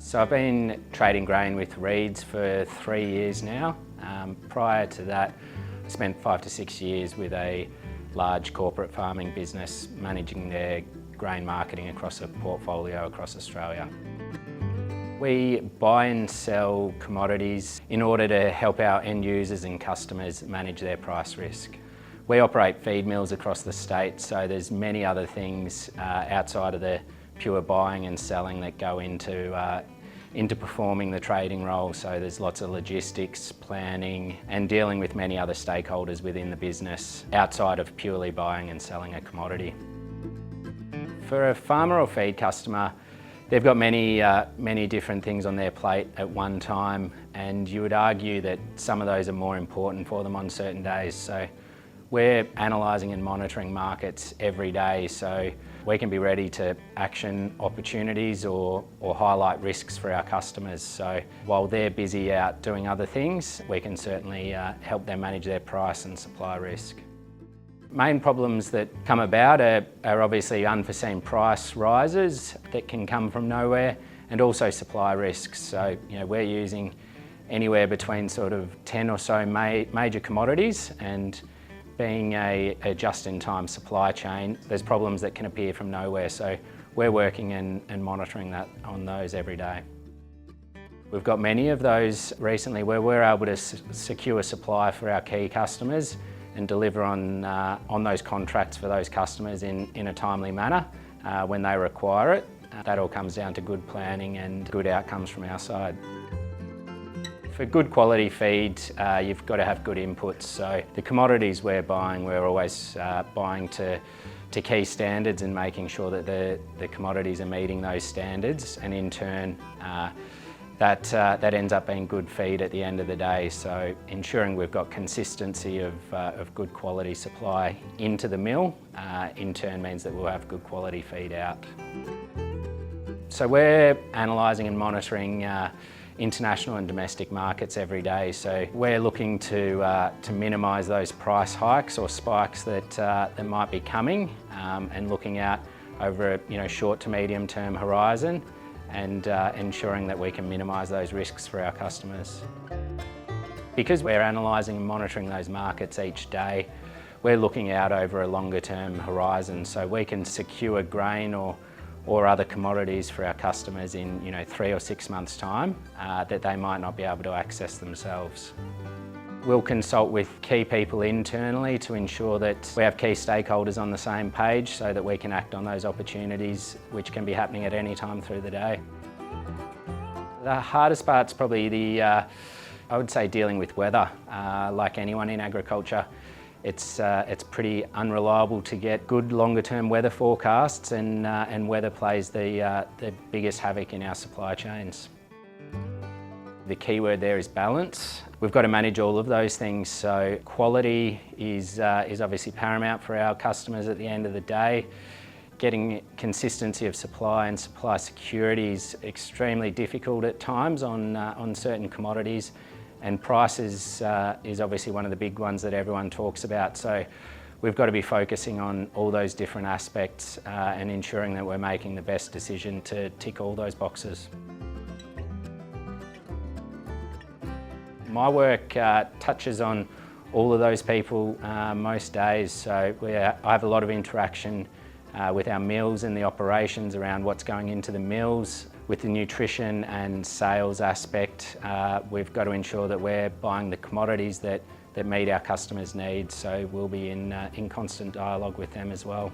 So I've been trading grain with Reid's for 3 years now. Prior to that, I spent 5 to 6 years with a large corporate farming business managing their grain marketing across a portfolio across Australia. We buy and sell commodities in order to help our end users and customers manage their price risk. We operate feed mills across the state, so there's many other things outside of the pure buying and selling that go into performing the trading role. So there's lots of logistics, planning and dealing with many other stakeholders within the business outside of purely buying and selling a commodity. For a farmer or feed customer, they've got many different things on their plate at one time, and you would argue that some of those are more important for them on certain days. So we're analysing and monitoring markets every day, so we can be ready to action opportunities or highlight risks for our customers. So while they're busy out doing other things, we can certainly help them manage their price and supply risk. Main problems that come about are obviously unforeseen price rises that can come from nowhere, and also supply risks. So we're using anywhere between sort of 10 or so major commodities, and being a just-in-time supply chain, there's problems that can appear from nowhere. So we're working and monitoring that on those every day. We've got many of those recently where we're able to secure supply for our key customers and deliver on those contracts for those customers in a timely manner when they require it. That all comes down to good planning and good outcomes from our side. For good quality feed, you've got to have good inputs. So the commodities we're buying, we're always buying to key standards and making sure that the commodities are meeting those standards, and in turn that ends up being good feed at the end of the day. So ensuring we've got consistency of good quality supply into the mill in turn means that we'll have good quality feed out. So we're analysing and monitoring international and domestic markets every day. So we're looking to minimise those price hikes or spikes that might be coming, and looking out over a short to medium term horizon, and ensuring that we can minimise those risks for our customers. Because we're analysing and monitoring those markets each day, we're looking out over a longer term horizon, so we can secure grain or other commodities for our customers in 3 or 6 months' time that they might not be able to access themselves. We'll consult with key people internally to ensure that we have key stakeholders on the same page so that we can act on those opportunities which can be happening at any time through the day. The hardest part's probably I would say dealing with weather. Like anyone in agriculture, it's pretty unreliable to get good longer-term weather forecasts, and weather plays the biggest havoc in our supply chains. The key word there is balance. We've got to manage all of those things, so quality is obviously paramount for our customers at the end of the day. Getting consistency of supply and supply security is extremely difficult at times on certain commodities. And price is obviously one of the big ones that everyone talks about. So we've got to be focusing on all those different aspects and ensuring that we're making the best decision to tick all those boxes. My work touches on all of those people most days. So I have a lot of interaction with our mills and the operations around what's going into the mills. With the nutrition and sales aspect, we've got to ensure that we're buying the commodities that meet our customers' needs, so we'll be in constant dialogue with them as well.